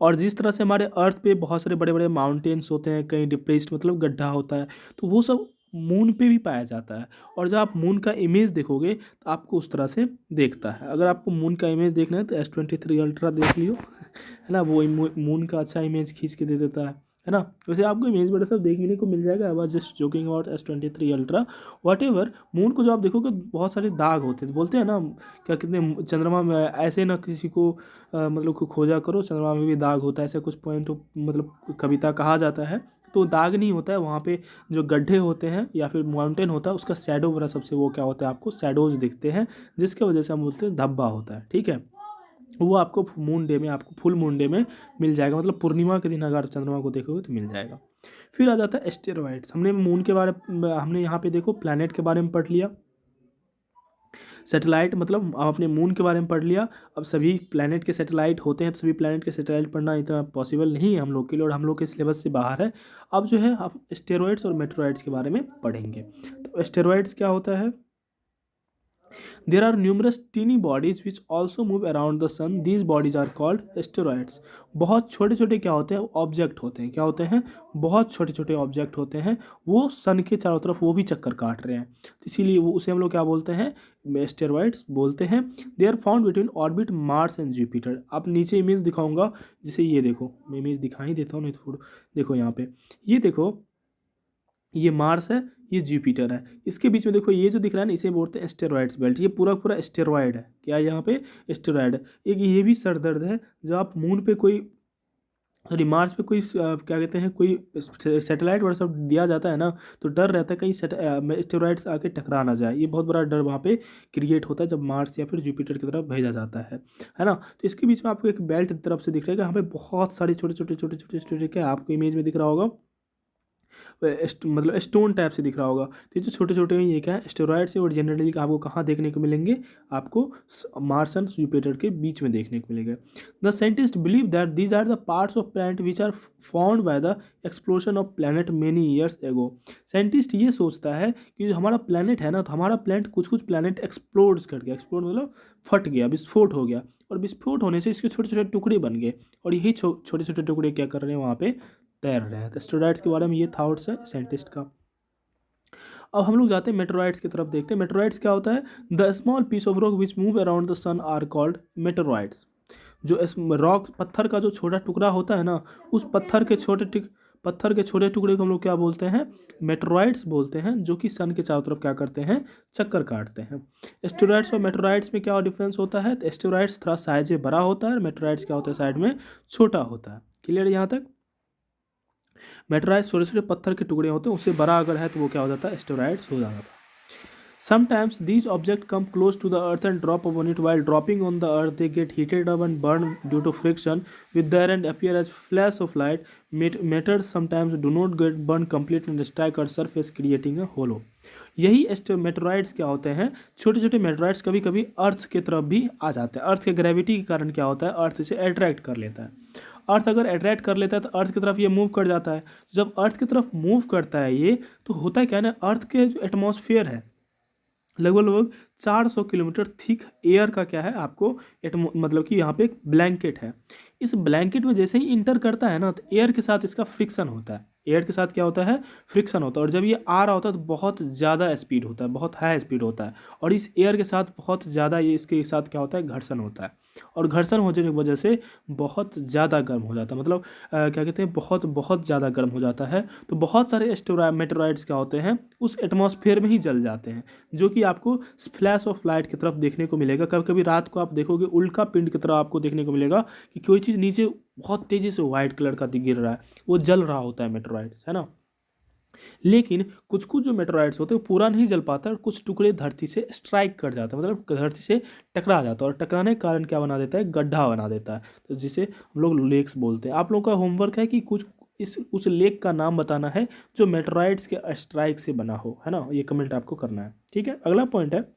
और जिस तरह से हमारे अर्थ पे बहुत सारे बड़े बड़े माउंटेन्स होते हैं, कहीं डिप्रेस्ड मतलब गड्ढा होता है, तो वो सब मून पे भी पाया जाता है। और जब आप मून का इमेज देखोगे तो आपको उस तरह से देखता है। अगर आपको मून का इमेज देखना है तो S23 अल्ट्रा देख लियो, है ना। वो मून का अच्छा इमेज खींच के दे देता है ना। वैसे आपको इमेज बड़ा सब देखने को मिल जाएगा। I was just joking about S23 ultra. What ever, moon को जो आप देखोगे बहुत सारे दाग होते हैं। बोलते हैं ना क्या, कितने चंद्रमा में ऐसे ना किसी को मतलब को खोजा करो, चंद्रमा में भी दाग होता है, ऐसा कुछ पॉइंट मतलब कविता कहा जाता है। तो दाग नहीं होता है वहाँ पे, जो गड्ढे होते हैं या फिर माउंटेन होता है उसका शैडो वगैरह सबसे वो क्या होता है, आपको शैडोज दिखते हैं, जिसके वजह से हम बोलते हैं धब्बा होता है, ठीक है। वो आपको मून डे में, आपको फुल मून डे में मिल जाएगा, मतलब पूर्णिमा के दिन अगर चंद्रमा को देखोगे तो मिल जाएगा। फिर आ जाता है एस्टेरॉइड्स। हमने मून के बारे में, हमने यहाँ पे देखो प्लैनेट के बारे में पढ़ लिया, सैटेलाइट मतलब आपने मून के बारे में पढ़ लिया। अब सभी प्लैनेट के सैटेलाइट होते हैं, तो सभी प्लैनेट के सैटेलाइट पढ़ना इतना पॉसिबल नहीं है हम लोग के लिए, और हम लोग के सिलेबस से बाहर है। अब जो है आप एस्टेरॉइड्स और मेटेरॉइड्स के बारे में पढ़ेंगे। तो एस्टेरॉइड्स क्या होता है? There are numerous teeny bodies which also move around the sun. These bodies are called asteroids. बहुत छोटे छोटे क्या होते हैं? ऑब्जेक्ट होते हैं। क्या होते हैं? बहुत छोटे छोटे ऑब्जेक्ट होते हैं, वो सन के चारों तरफ वो भी चक्कर काट रहे हैं, तो इसीलिए वो उसे हम लोग क्या बोलते हैं? एस्टेरॉइड्स बोलते हैं। They are found between orbit Mars and Jupiter. आप नीचे इमेज दिखाऊंगा, जैसे ये देखो, मैं इमेज दिखा ही देता हूँ, नहीं तो थोड़ा देखो यहाँ पे, ये देखो, ये मार्स है, ये जुपिटर है, इसके बीच में देखो ये जो दिख रहा है ना, इसे बोलते हैं एस्टेरॉइड्स बेल्ट। ये पूरा पूरा एस्टेरॉइड है। क्या है यहाँ पे? एस्टेरॉइड है। एक ये भी सर दर्द है, जब आप मून पे कोई, सॉरी मार्स पे कोई क्या कहते हैं, कोई सैटेलाइट वगैरह सब दिया जाता है ना, तो डर रहता है कहीं एस्टेरॉइड्स आके टकरा ना जाए। ये बहुत बड़ा डर वहाँ पे क्रिएट होता है जब मार्स या फिर जुपिटर की तरफ भेजा जाता है ना। तो इसके बीच में आपको एक बेल्ट तरफ से दिख रहा है, यहाँ पे बहुत सारे छोटे छोटे छोटे छोटे छोटे क्या आपको इमेज में दिख रहा होगा, मतलब स्टोन टाइप से दिख रहा होगा। तो ये जो छोटे छोटे हैं, ये क्या है? एस्टेरॉइड्स है, और जनरली आपको कहाँ देखने को मिलेंगे? आपको मार्स एंड जुपिटर के बीच में देखने को मिलेगा। The scientist believe that these are the parts of planet which are found by the explosion of planet many years ago. Scientist ये सोचता है कि जो हमारा प्लैनेट है ना, तो हमारा प्लैनेट कुछ प्लैनेट एक्सप्लोड्स कर गया, एक्सप्लोड मतलब फट गया, विस्फोट हो गया, और विस्फोट होने से इसके छोटे छोटे टुकड़े बन गए, और यही छोटे छोटे टुकड़े क्या कर रहे हैं? वहाँ पे तैर रहे हैं। तो एस्टेरॉइड्स के बारे में ये थॉट्स है साइंटिस्ट का। अब हम लोग जाते हैं मेटेरॉइड्स की तरफ, देखते हैं मेटेरॉइड्स क्या होता है। The small piece of rock which move around the sun are called meteoroids. जो रॉक, पत्थर का जो छोटा टुकड़ा होता है ना, उस पत्थर के छोटे टुकड़े को हम लोग क्या बोलते हैं? मेटेरॉइड्स बोलते हैं, जो कि सन के चारों तरफ क्या करते हैं? चक्कर काटते हैं। एस्टेरॉइड्स और मेटेरॉइड्स में क्या डिफरेंस होता है? तो एस्टेरॉइड्स थोड़ा साइज में बड़ा होता है, और मेटेरॉइड्स क्या होता है? साइड में छोटा होता है। क्लियर है यहाँ तक? मेटेराइड्स छोटे छोटे पत्थर के टुकड़े होते हैं, उससे बड़ा अगर है तो वो क्या हो जाता है? एस्टेरॉइड्स हो जाता है। Sometimes these objects come close to the earth and drop upon it. While dropping on the earth, they get heated up and burn due to friction with the air and appear as flash of light. Metals sometimes do not get burned completely and strike our surface, creating a hollow. यही meteoroids क्या होते हैं? छोटे छोटे meteoroids कभी कभी अर्थ की तरफ भी आ जाते हैं। अर्थ के ग्रेविटी के कारण क्या होता है? अर्थ इसे अट्रैक्ट कर लेता है। अर्थ अगर अट्रैक्ट कर लेता है तो अर्थ की तरफ ये मूव कर जाता है। जब अर्थ की तरफ मूव करता है ये, तो होता है क्या ना, अर्थ के जो एटमॉस्फेयर है, लगभग 400 किलोमीटर थिक एयर का क्या है आपको, मतलब कि यहाँ पे एक ब्लैंकेट है। इस ब्लैंकेट में जैसे ही इंटर करता है ना, तो एयर के साथ इसका फ्रिक्शन होता है। एयर के साथ क्या होता है? फ्रिक्शन होता है। और जब ये आ रहा होता है तो बहुत ज़्यादा स्पीड होता है, बहुत हाई स्पीड होता है, और इस एयर के साथ बहुत ज़्यादा ये इसके साथ क्या होता है? घर्षण होता है, और घर्षण होने की वजह से बहुत ज़्यादा गर्म हो जाता है, मतलब क्या कहते हैं, बहुत बहुत ज़्यादा गर्म हो जाता है। तो बहुत सारे मेटेरॉइड्स क्या होते हैं? उस एटमॉस्फेयर में ही जल जाते हैं, जो कि आपको फ्लैश ऑफ लाइट की तरफ देखने को मिलेगा। कभी कभी रात को आप देखोगे उल्का पिंड की तरह आपको देखने को मिलेगा कि कोई चीज़ नीचे बहुत तेज़ी से वाइट कलर का गिर रहा है, वो जल रहा होता है मेटेरॉइड्स, है ना। लेकिन कुछ कुछ जो मेटेरॉइड्स होते हैं वो पूरा नहीं जल पाता, और कुछ टुकड़े धरती से स्ट्राइक कर जाता है, मतलब धरती से टकरा जाता है, और टकराने के कारण क्या बना देता है? गड्ढा बना देता है, तो जिसे हम लोग लेक्स बोलते हैं। आप लोगों का होमवर्क है कि कुछ उस लेक का नाम बताना है जो मेटेरॉइड्स के स्ट्राइक से बना हो, है ना। ये कमेंट आपको करना है, ठीक है। अगला पॉइंट है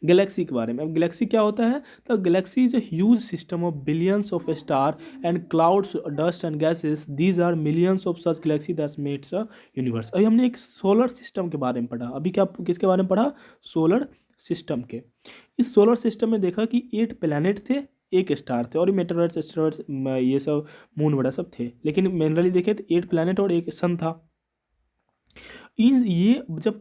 गैलेक्सी के बारे में। अब गैलेक्सी क्या होता है? तो galaxy is a huge system of billions of star and clouds, dust and gases. These are millions of such galaxy that makes a universe. अभी हमने एक सोलर सिस्टम के बारे में पढ़ा। अभी क्या किसके बारे में पढ़ा? सोलर सिस्टम के। इस सोलर सिस्टम में देखा कि 8 प्लैनेट थे, एक स्टार थे, और मेटेरॉइड्स, एस्टेरॉइड्स, ये सब मून वगैरह सब थे, लेकिन मेनरली देखे तो 8 प्लैनेट और एक सन था। ये जब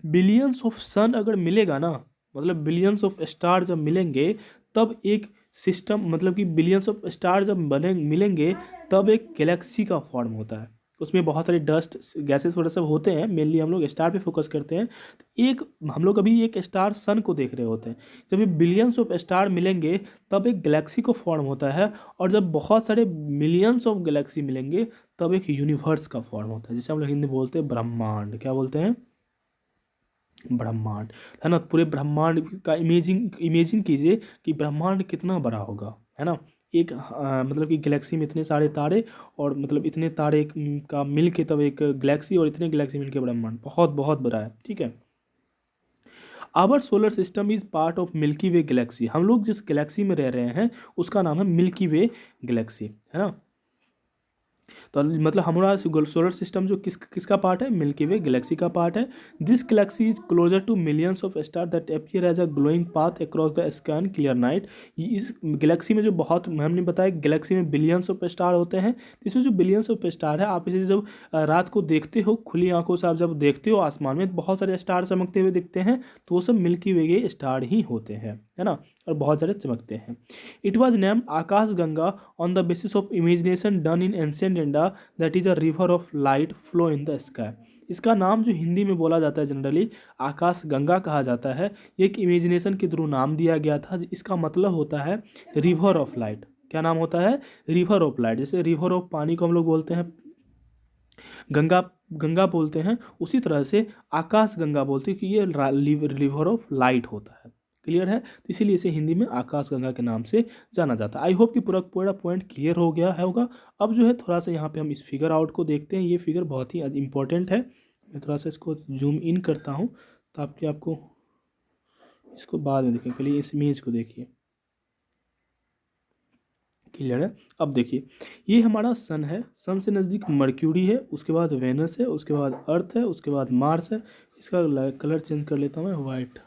बिलियंस ऑफ सन अगर मिलेगा ना, मतलब बिलियंस ऑफ स्टार जब मिलेंगे, तब एक सिस्टम, मतलब कि बिलियंस ऑफ स्टार जब मिलेंगे, तब एक गैलेक्सी का फॉर्म होता है। उसमें बहुत सारे डस्ट गैसेस वगैरह सब होते हैं, मेनली हम लोग स्टार पे फोकस करते हैं। तो एक हम लोग अभी एक स्टार सन को देख रहे होते हैं। जब ये बिलियंस ऑफ स्टार मिलेंगे तब एक गैलेक्सी को फॉर्म होता है, और जब बहुत सारे मिलियंस ऑफ गैलेक्सी मिलेंगे तब एक यूनिवर्स का फॉर्म होता है, जिसे हम लोग हिंदी बोलते हैं ब्रह्मांड। क्या बोलते हैं? ब्रह्मांड, है ना। पूरे ब्रह्मांड का इमेजिन कीजिए कि ब्रह्मांड कितना बड़ा होगा, है ना। एक मतलब कि गैलेक्सी में इतने सारे तारे, और मतलब इतने तारे का मिल के तब एक गैलेक्सी, और इतने गैलेक्सी मिल के ब्रह्मांड बहुत बहुत बड़ा है, ठीक है। Our solar system is part of Milky Way galaxy. हम लोग जिस गैलेक्सी में रह रहे हैं उसका नाम है मिल्की वे गैलेक्सी, है ना। तो मतलब हमारा सोलर सिस्टम जो किसका पार्ट है, मिल्की वे गैलेक्सी का पार्ट है। This galaxy is closer to millions of star that appear as a glowing path across the sky on clear night. इस गैलेक्सी में जो बहुत, हमने बताया गैलेक्सी में बिलियंस ऑफ स्टार होते हैं, इसमें जो बिलियंस ऑफ स्टार है, आप इसे जब रात को देखते हो खुली आंखों से, आप जब देखते हो आसमान में बहुत सारे स्टार चमकते हुए दिखते हैं, तो वो सब मिल्की वे के स्टार ही होते हैं, है ना, और बहुत ज़्यादा चमकते हैं। It was named Akash Ganga on the basis of imagination done in ancient India that is a river of light flow in the sky. इसका नाम जो हिंदी में बोला जाता है जनरली आकाश गंगा कहा जाता है। ये एक इमेजिनेशन के थ्रू नाम दिया गया था। इसका मतलब होता है रिवर ऑफ लाइट। क्या नाम होता है, रिवर ऑफ लाइट। जैसे रिवर ऑफ पानी को हम लोग बोलते हैं गंगा, गंगा बोलते हैं, उसी तरह से आकाश गंगा बोलते हैं कि ये रिवर ऑफ लाइट होता है। क्लियर है, तो इसीलिए इसे हिंदी में आकाश गंगा के नाम से जाना जाता है। आई होप कि पूरा पूरा पॉइंट क्लियर हो गया है होगा। अब जो है थोड़ा सा यहाँ पे हम इस फिगर आउट को देखते हैं। ये फिगर बहुत ही इंपॉर्टेंट है। मैं थोड़ा सा इसको जूम इन करता हूँ ताकि आपको इसको बाद में देखें, पहले इस इमेज को देखिए। क्लियर है। अब देखिए ये हमारा सन है, सन से नज़दीक मर्क्यूरी है, उसके बाद वेनस है, उसके बाद अर्थ है, उसके बाद मार्स है। इसका कलर चेंज कर लेता हूँ मैं, वाइट।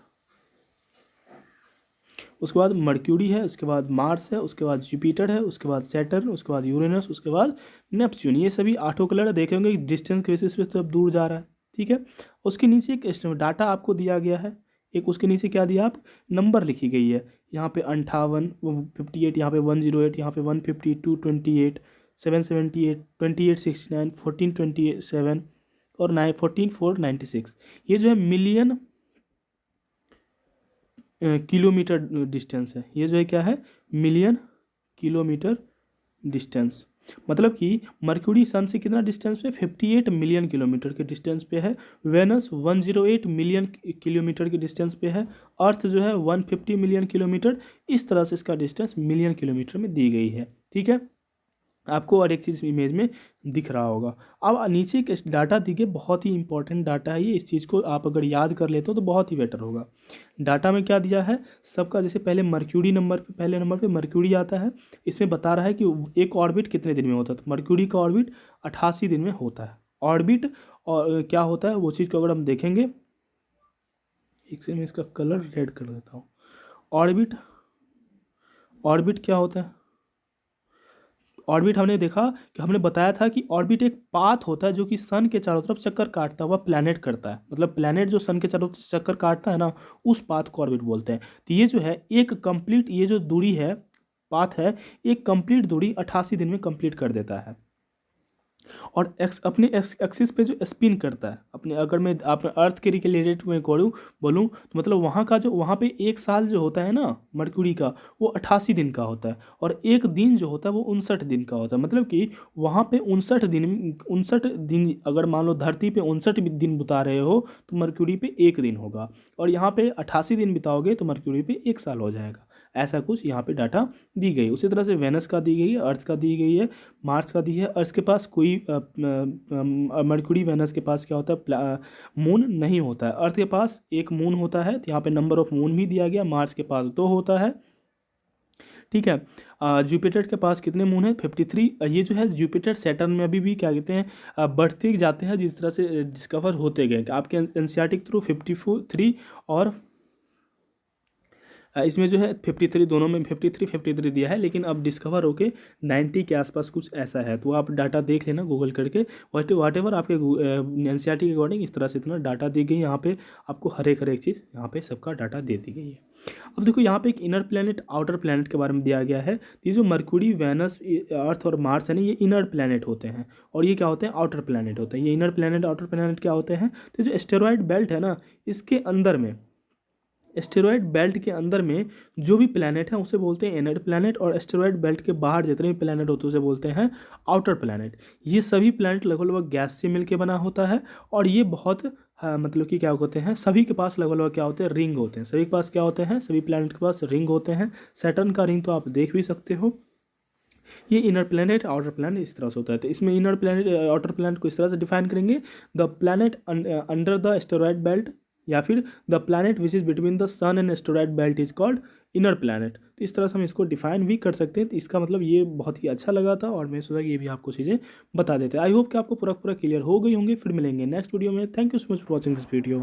उसके बाद मर्क्यूरी है, उसके बाद मार्स है, उसके बाद जुपिटर है, उसके बाद सैटर्न, उसके बाद यूरेनस, उसके बाद नेपच्यून। ये सभी आठों कलर देखे होंगे डिस्टेंस के बेसिस पे, तो अब दूर जा रहा है, ठीक है। उसके नीचे एक डाटा आपको दिया गया है, एक उसके नीचे क्या दिया, आप नंबर लिखी गई है। यहाँ पे 58, 58, यहाँ पे 108, यहाँ पे 152, 28, 778, 2869, 1427 और 14496। ये जो है मिलियन किलोमीटर डिस्टेंस है। ये जो है क्या है, मिलियन किलोमीटर डिस्टेंस। मतलब कि मर्क्यूरी सन से कितना डिस्टेंस पे, 58 मिलियन किलोमीटर के डिस्टेंस पे है। वेनस 108 मिलियन किलोमीटर के डिस्टेंस पे है। अर्थ जो है 150 मिलियन किलोमीटर। इस तरह से इसका डिस्टेंस मिलियन किलोमीटर में दी गई है, ठीक है। आपको और एक चीज़ इमेज में दिख रहा होगा। अब नीचे एक डाटा दी गई, बहुत ही इंपॉर्टेंट डाटा है ये। इस चीज़ को आप अगर याद कर लेते हो तो बहुत ही बेटर होगा। डाटा में क्या दिया है सबका, जैसे पहले मर्क्यूरी नंबर पे, पहले नंबर पे मर्क्यूरी आता है। इसमें बता रहा है कि एक ऑर्बिट कितने दिन में होता है, तो मर्क्यूरी का ऑर्बिट 88 दिन में होता है। ऑर्बिट और क्या होता है वो चीज़ को अगर हम देखेंगे, एक से मैं इसका कलर रेड कर देता हूँ। ऑर्बिट, ऑर्बिट क्या होता है, ऑर्बिट हमने देखा कि हमने बताया था कि ऑर्बिट एक पाथ होता है जो कि सन के चारों तरफ चक्कर काटता हुआ प्लैनेट करता है। मतलब प्लैनेट जो सन के चारों तरफ चक्कर काटता है ना, उस पाथ को ऑर्बिट बोलते हैं। तो ये जो है एक कंप्लीट, ये जो दूरी है, पाथ है, एक कंप्लीट दूरी 88 दिन में कंप्लीट कर देता है। और अपने एक्सिस पे जो स्पिन करता है अपने, अगर मैं आप अर्थ के रिलेटेड में बोलूँ तो मतलब वहाँ का जो, वहाँ पे एक साल जो होता है ना मर्क्यूरी का, वो 88 दिन का होता है। और एक दिन जो होता है वो 59 दिन का होता है। मतलब कि वहाँ पे 59 दिन अगर मान लो धरती पे 59 दिन बिता रहे हो तो मर्क्यूरी पे एक दिन होगा, और यहाँ पे 88 दिन बिताओगे तो मर्क्यूरी पे एक साल हो जाएगा। ऐसा कुछ यहाँ पे डाटा दी गई। उसी तरह से वेनस का दी गई है, अर्थ का दी गई है, मार्स का दी है। अर्थ के पास कोई मर्क्यूरी वेनस के पास क्या होता है, मून नहीं होता है। अर्थ के पास एक मून होता है, तो यहाँ पे नंबर ऑफ मून भी दिया गया। मार्स के पास 2 होता है, ठीक है। जुपिटर के पास कितने मून है, 53। ये जो है जुपिटर सैटर्न में अभी भी क्या कहते हैं बढ़ते जाते हैं जिस तरह से डिस्कवर होते गए। आपके एनसीईआरटी के थ्रू 53 और इसमें जो है 53, दोनों में 53 दिया है, लेकिन अब डिस्कवर होके 90 के आसपास कुछ ऐसा है। तो आप डाटा देख लेना गूगल करके, वाट एवर आपके एनसीईआरटी के अकॉर्डिंग इस तरह से इतना डाटा दी गई। यहाँ पे आपको हर एक चीज़ यहाँ पे सबका डाटा दे दी गई है। अब देखो यहाँ पे एक इनर प्लैनेट आउटर प्लैनेट के बारे में दिया गया है। ये जो मर्क्यूरी वेनस अर्थ और मार्स है ना, ये इनर प्लैनेट होते हैं, और ये क्या होते हैं, आउटर प्लैनेट होते हैं। ये इनर प्लैनेट आउटर प्लैनेट क्या होते हैं, तो जो एस्टेरॉयड बेल्ट है ना, इसके अंदर में एस्टेरॉयड बेल्ट के अंदर में जो भी प्लैनेट है उसे बोलते हैं इनर प्लैनेट, और एस्टेरॉयड बेल्ट के बाहर जितने भी प्लैनेट होते हैं उसे बोलते हैं आउटर प्लैनेट। ये सभी प्लैनेट लगभग लगभग गैस से मिलकर बना होता है, और ये बहुत मतलब कि क्या होते हैं, सभी के पास लगभग लगभग क्या होते हैं, रिंग होते हैं। सभी के पास क्या होते हैं, सभी प्लैनेट के पास रिंग होते हैं। सैटर्न का रिंग तो आप देख भी सकते हो। ये इनर प्लैनेट आउटर प्लैनेट इस तरह से होता है। तो इसमें इनर प्लैनेट आउटर प्लैनेट को इस तरह से डिफाइन करेंगे, the planet under the asteroid belt, या फिर the planet which is between the sun and asteroid belt is called inner planet. तो इस तरह से हम इसको डिफाइन भी कर सकते हैं। तो इसका मतलब ये बहुत ही अच्छा लगा था, और मैं सोचा कि ये भी आपको चीज़ें बता देते हैं। आई होप कि आपको पूरा पूरा क्लियर हो गई होंगी। फिर मिलेंगे नेक्स्ट वीडियो में। Thank you so much for watching this video.